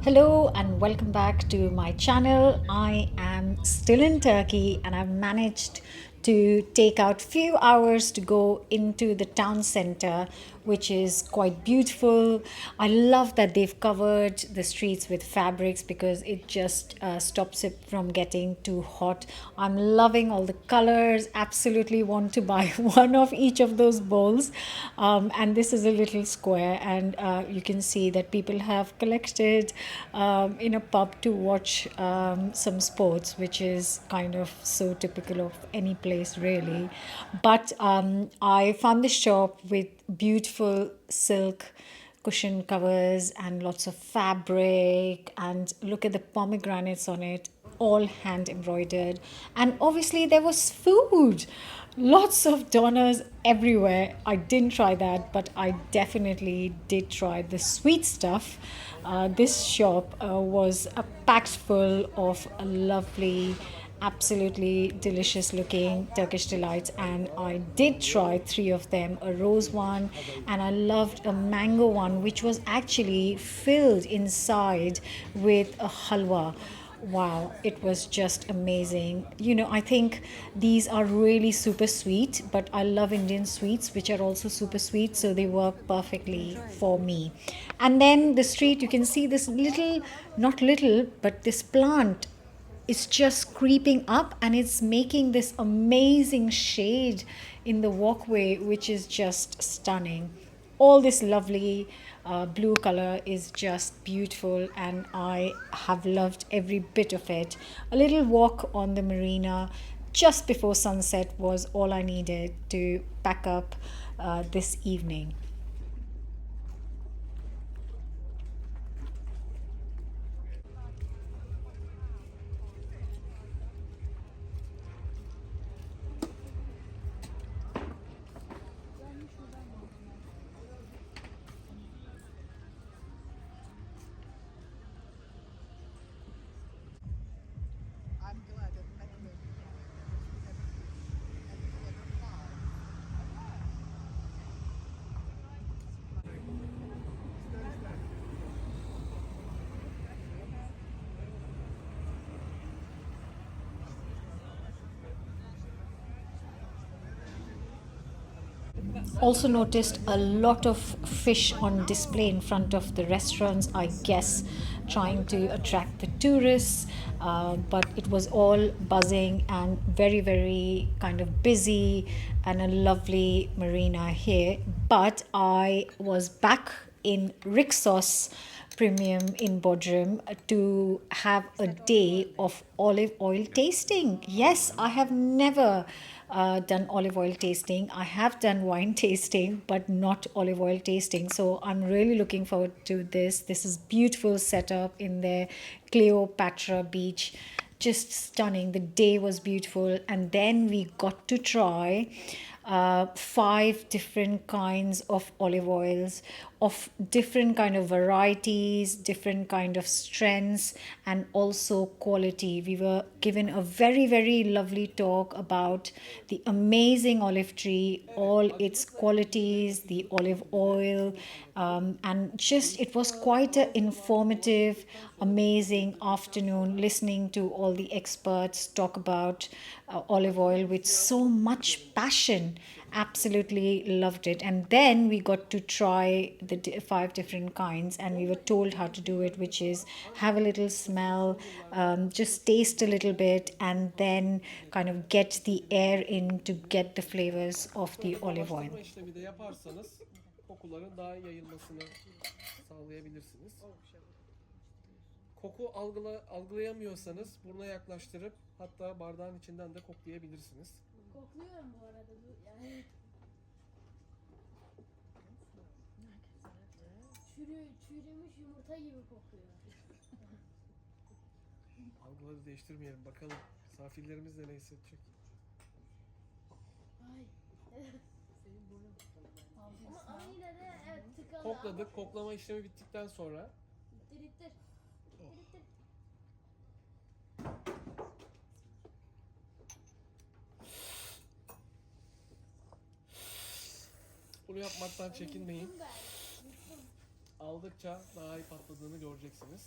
Hello and welcome back to my channel. I am still in Turkey and I've managed to take out few hours to go into the town center, which is quite beautiful. I love that they've covered the streets with fabrics because it just stops it from getting too hot. I'm loving all the colors, absolutely want to buy one of each of those bowls. And this is a little square and you can see that people have collected in a pub to watch some sports, which is kind of so typical of any place, really. But I found this shop with beautiful silk cushion covers and lots of fabric, and look at the pomegranates on it, all hand embroidered. And obviously there was food, lots of donors everywhere. I didn't try that, but I definitely did try the sweet stuff. This shop was packed full of lovely, absolutely delicious looking Turkish delights, and I did try three of them, a rose one, and I loved a mango one, which was actually filled inside with a halwa. Wow, it was just amazing. I think these are really super sweet, but I love Indian sweets, which are also super sweet, so they work perfectly for me. And then the street, you can see this little, not little, but this plant is just creeping up and it's making this amazing shade in the walkway, which is just stunning. All this lovely blue color is just beautiful, and I have loved every bit of it. A little walk on the marina just before sunset was all I needed to pack up this evening. Also noticed a lot of fish on display in front of the restaurants, I guess trying to attract the tourists. But it was all buzzing and very, very kind of busy, and a lovely marina here. But I was back in RIXOS Premium in Bodrum to have a day of olive oil tasting. Yes, I have never done olive oil tasting. I have done wine tasting, but not olive oil tasting. So I'm really looking forward to this. This is beautiful setup in their Cleopatra beach, just stunning. The day was beautiful, and then we got to try five different kinds of olive oils of different kind of varieties, different kind of strengths, and also quality. We were given a very, very lovely talk about the amazing olive tree, all its qualities, the olive oil, and just it was quite an informative, amazing afternoon listening to all the experts talk about olive oil with so much passion. Absolutely loved it. And then we got to try the five different kinds, and we were told how to do it, which is have a little smell, just taste a little bit, and then kind of get the air in to get the flavors of the olive oil. işlemi de yaparsanız kokuların daha yayılmasını sağlayabilirsiniz. Koku algılayamıyorsanız buruna yaklaştırıp hatta bardağın içinden de koklayabilirsiniz. Kokluyorum bu arada bu yani. Çürümüş yumurta gibi kokuyor. Algıları değiştirmeyelim bakalım misafirlerimiz de ne hissedecek. Ay. Senin burnun ama yine de evet tıkalı. Kokladık. Koklama işlemi bittikten sonra İttir ittir. İttir ittir. bunu yapmaktan çekinmeyin. Yuttum ben. Yuttum. Aldıkça daha iyi patladığını göreceksiniz.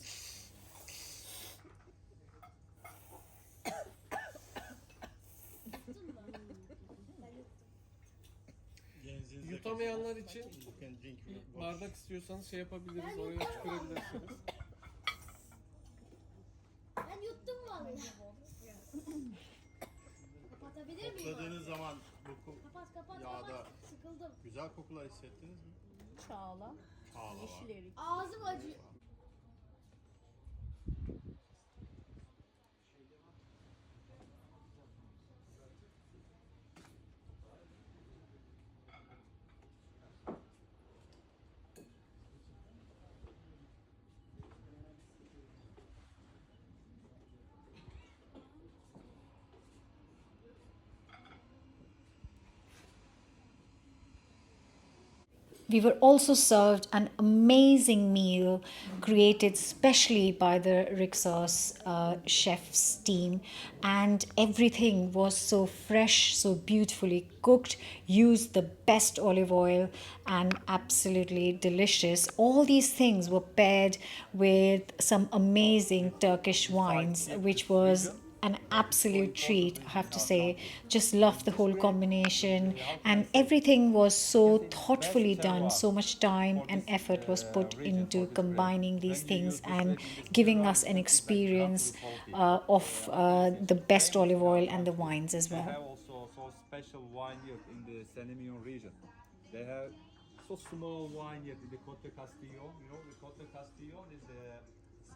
Yutamayanlar için bardak istiyorsanız şey yapabiliriz, oraya tükürebilirsiniz. Ben yuttum vallahi. Kapatabilir miyim? Kokladığınız zaman bu Kapat yağda kapat. Sıkıldım. güzel kokular hissettiniz mi? Çağla. Çağla var. Yeşil erik. Ağzım acıyor. We were also served an amazing meal created specially by the RIXOS chef's team, and everything was so fresh, so beautifully cooked, used the best olive oil, and absolutely delicious. All these things were paired with some amazing Turkish wines, which was an absolute treat, I have to say. Just loved the whole combination, and everything was so thoughtfully done. So much time and effort was put into combining these things and giving us an experience of the best olive oil and the wines as They well. have also so special vineyard in the Senemion region. They have so small vineyard in the Cote Castillo. You know, the Cote Castillo is a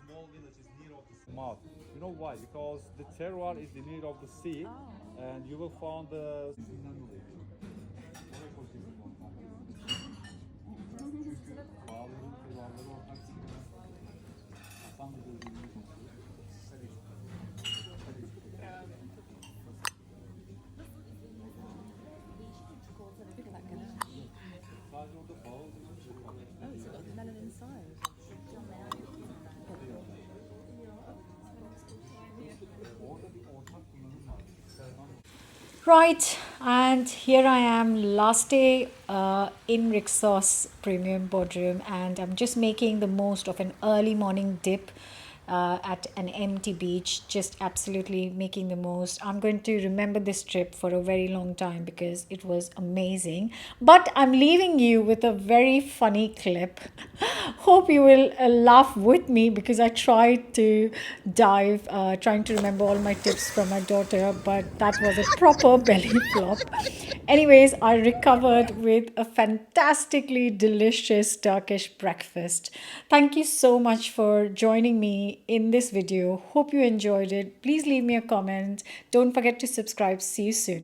small village is near of the mouth. You know why? Because the terroir is the near of the sea, and you will find the. Oh, it's got melon inside. Right, and here I am, last day in RIXOS Premium Bodrum, and I'm just making the most of an early morning dip at an empty beach, just absolutely making the most. I'm going to remember this trip for a very long time because it was amazing. But I'm leaving you with a very funny clip. Hope you will laugh with me because I tried to dive, trying to remember all my tips from my daughter, but that was a proper belly flop. Anyways, I recovered with a fantastically delicious Turkish breakfast. Thank you so much for joining me in this video. Hope you enjoyed it. Please leave me a comment. Don't forget to subscribe. See you soon.